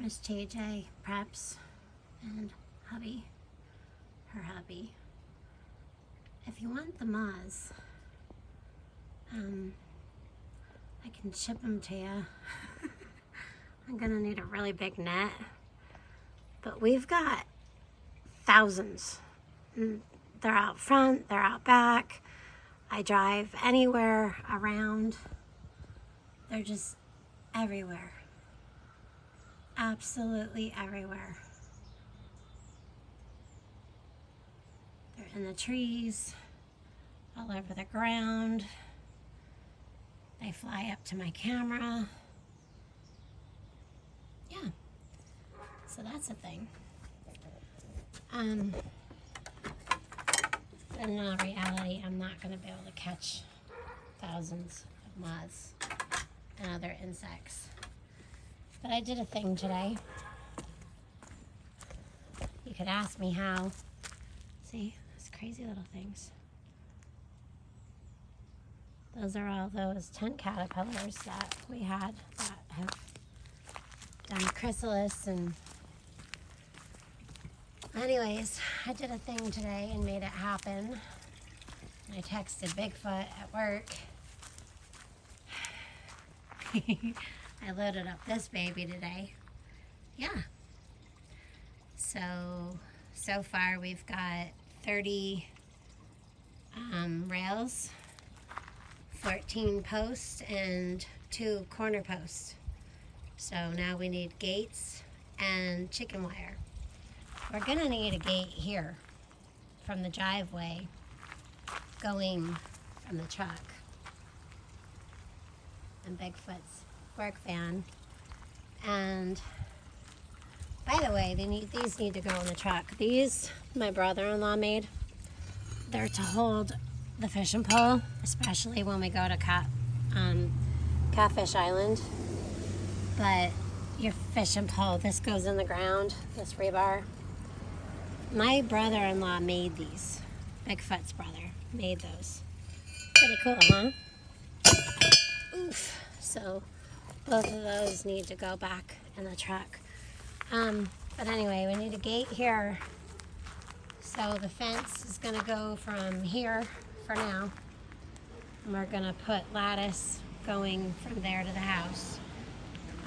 There's JJ, Preps, and hubby, her hubby. If you want the moths, I can ship them to you. I'm gonna need a really big net, but we've got thousands. They're out front, they're out back. I drive anywhere around. They're just everywhere. Absolutely everywhere. They're in the trees, all over the ground. They fly up to my camera. Yeah, so that's a thing. In reality, I'm not going to be able to catch thousands of moths and other insects. But I did a thing today. You could ask me how. See, those crazy little things. Those are all those tent caterpillars that we had that have done chrysalis. And anyways, I did a thing today and made it happen. I texted Bigfoot at work. I loaded up this baby today. Yeah. So far we've got 30 rails, 14 posts, and 2 corner posts. So now we need gates and chicken wire. We're gonna need a gate here from the driveway going from the truck. And Bigfoot's work van. And by the way, these need to go in the truck. These my brother-in-law made. They're to hold the fishing pole, especially when we go to Catfish Island. But your fishing pole, this goes in the ground, this rebar. My brother-in-law made these. Bigfoot's brother made those. Pretty cool, huh? Oof. So both of those need to go back in the truck. But anyway, we need a gate here. So the fence is gonna go from here for now. And we're gonna put lattice going from there to the house.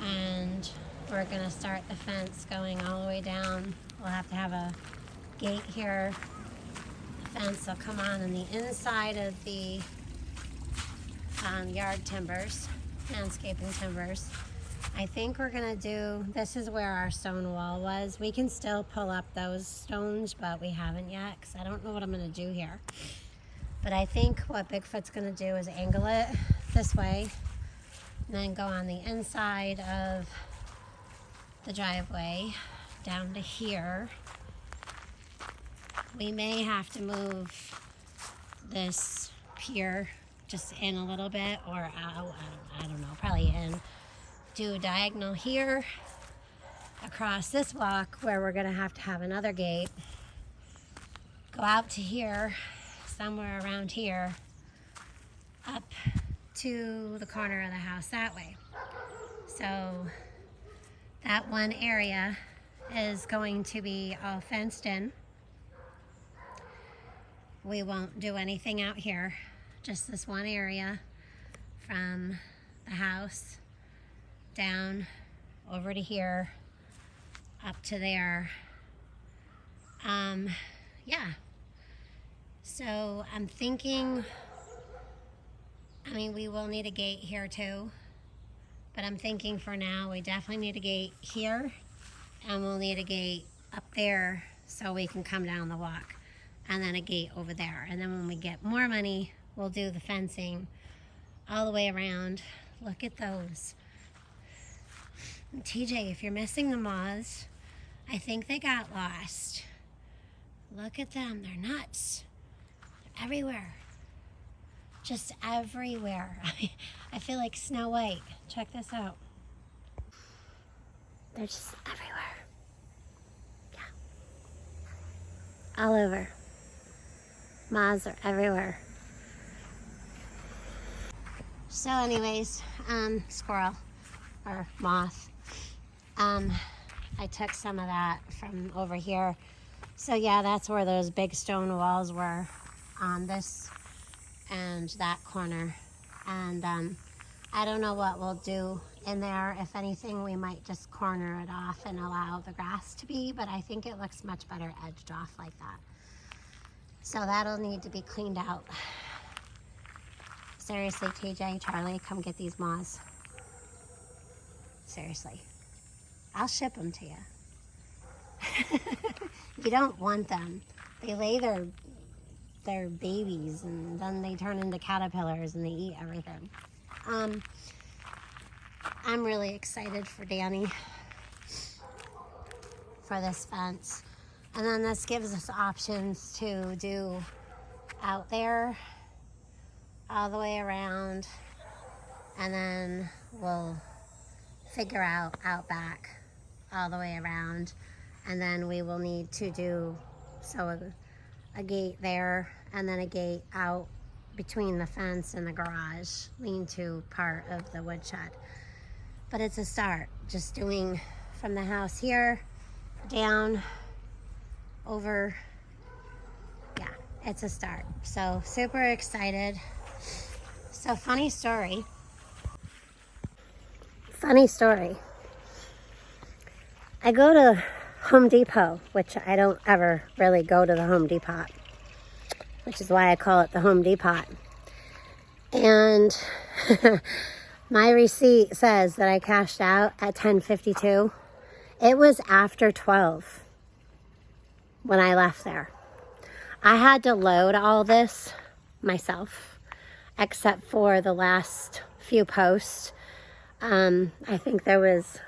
And we're gonna start the fence going all the way down. We'll have to have a gate here. The fence will come on the inside of the yard timbers, landscaping timbers. I think we're gonna do, this is where our stone wall was. We can still pull up those stones, but we haven't yet, because I don't know what I'm gonna do here. But I think what Bigfoot's gonna do is angle it this way, and then go on the inside of the driveway down to here. We may have to move this pier just in a little bit, or out, I don't know, probably in. Do a diagonal here, across this walk where we're gonna have to have another gate. Go out to here, somewhere around here, up to the corner of the house that way. So that one area is going to be all fenced in. We won't do anything out here, just this one area from the house down over to here, up to there. Yeah. So I'm thinking, I mean, we will need a gate here too, but I'm thinking for now we definitely need a gate here, and we'll need a gate up there so we can come down the walk, and then a gate over there. And then when we get more money, we'll do the fencing all the way around. Look at those. And TJ, if you're missing the moths, I think they got lost. Look at them, they're nuts. They're everywhere. Just everywhere. I feel like Snow White. Check this out. They're just everywhere. Yeah. All over. Moths are everywhere. So anyways, squirrel or moth. I took some of that from over here. So yeah, that's where those big stone walls were, on this and that corner. And I don't know what we'll do in there. If anything, we might just corner it off and allow the grass to be, but I think it looks much better edged off like that. So that'll need to be cleaned out. Seriously, TJ, Charlie, come get these moths. Seriously. I'll ship them to you. You don't want them. They lay their babies and then they turn into caterpillars and they eat everything. I'm really excited for Danny for this fence. And then this gives us options to do out there all the way around, and then we'll figure out back all the way around, and then we will need to do a gate there and then a gate out between the fence and the garage lean-to part of the woodshed. But it's a start, just doing from the house here down over. Yeah, it's a start. So super excited. So funny story. I go to Home Depot, which I don't ever really go to the Home Depot, which is why I call it the Home Depot. And my receipt says that I cashed out at 10:52. It was after 12 when I left there. I had to load all this myself, except for the last few posts. I think there was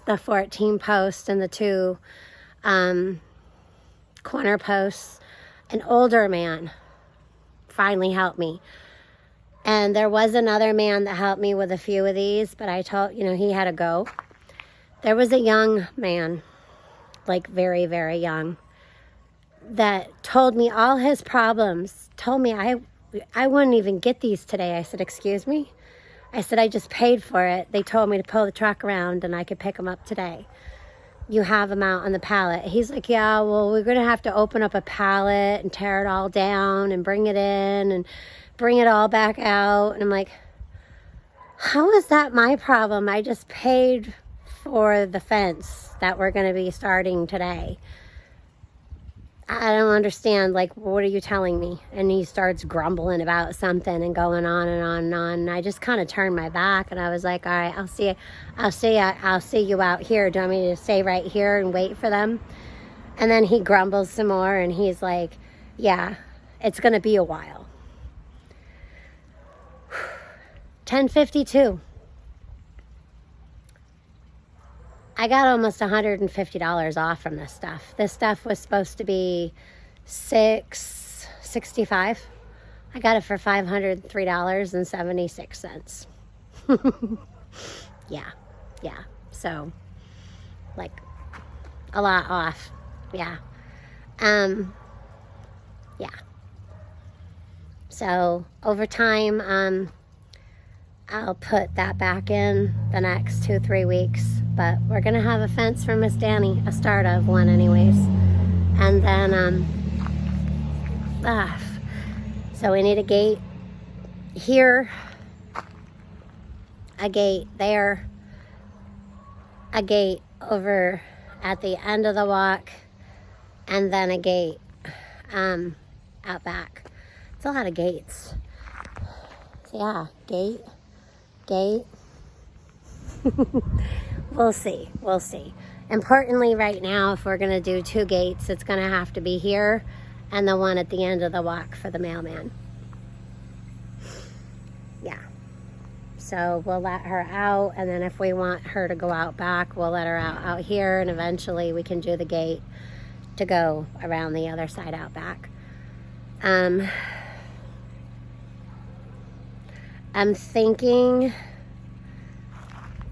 the 14 post and the 2 corner posts. An older man finally helped me. And there was another man that helped me with a few of these, but I told, he had to go. There was a young man, like very, very young, that told me all his problems, told me I wouldn't even get these today. I said, excuse me? I said, I just paid for it. They told me to pull the truck around and I could pick them up today. You have them out on the pallet. He's like, yeah, well, we're going to have to open up a pallet and tear it all down and bring it in and bring it all back out. And I'm like, how is that my problem? I just paid for the fence that we're going to be starting today. I don't understand, like, what are you telling me? And he starts grumbling about something and going on and on and on. And I just kind of turned my back and I was like, all right, I'll see you out here. Do you want me to stay right here and wait for them? And then he grumbles some more and he's like, yeah, it's going to be a while. 10:52. I got almost $150 off from this stuff. This stuff was supposed to be $665. I got it for $503.76. Yeah. So, like, a lot off. Yeah. Yeah. So, over time, I'll put that back in the next 2-3 weeks, but we're gonna have a fence for Miss Danny, a start of one anyways. And then, so we need a gate here, a gate there, a gate over at the end of the walk, and then a gate out back. It's a lot of gates. So yeah, gate. We'll see. Importantly, right now, if we're going to do 2 gates, it's going to have to be here and the one at the end of the walk for the mailman. Yeah. So we'll let her out, and then if we want her to go out back, we'll let her out here, and eventually we can do the gate to go around the other side out back. I'm thinking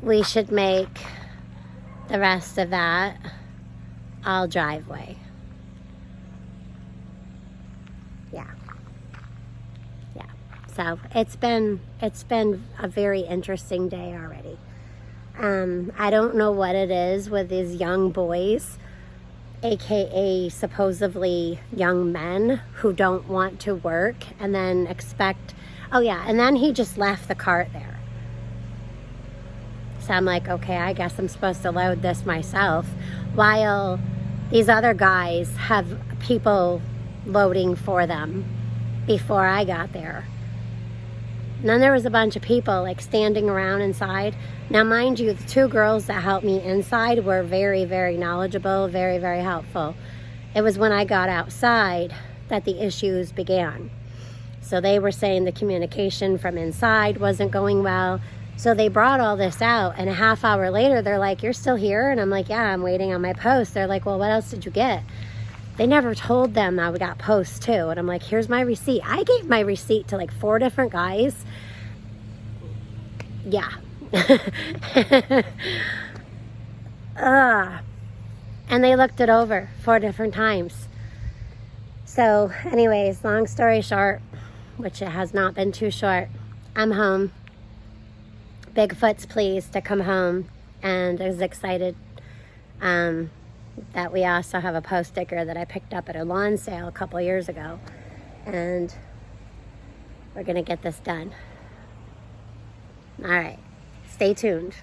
we should make the rest of that all driveway. Yeah. So it's been a very interesting day already. I don't know what it is with these young boys, aka supposedly young men, who don't want to work and then expect, oh yeah, and then he just left the cart there. So I'm like, okay, I guess I'm supposed to load this myself, while these other guys have people loading for them before I got there. And then there was a bunch of people like standing around inside. Now, mind you, the two girls that helped me inside were very, very knowledgeable, very, very helpful. It was when I got outside that the issues began. So they were saying the communication from inside wasn't going well. So they brought all this out, and a half hour later, they're like, "You're still here?" And I'm like, "Yeah, I'm waiting on my post." They're like, "Well, what else did you get?" They never told them that we got posts too. And I'm like, "Here's my receipt." I gave my receipt to like 4 different guys. Yeah. And they looked it over 4 different times. So anyways, long story short, which it has not been too short, I'm home. Bigfoot's pleased to come home and is excited that we also have a post sticker that I picked up at a lawn sale a couple years ago, and we're gonna get this done. All right, stay tuned.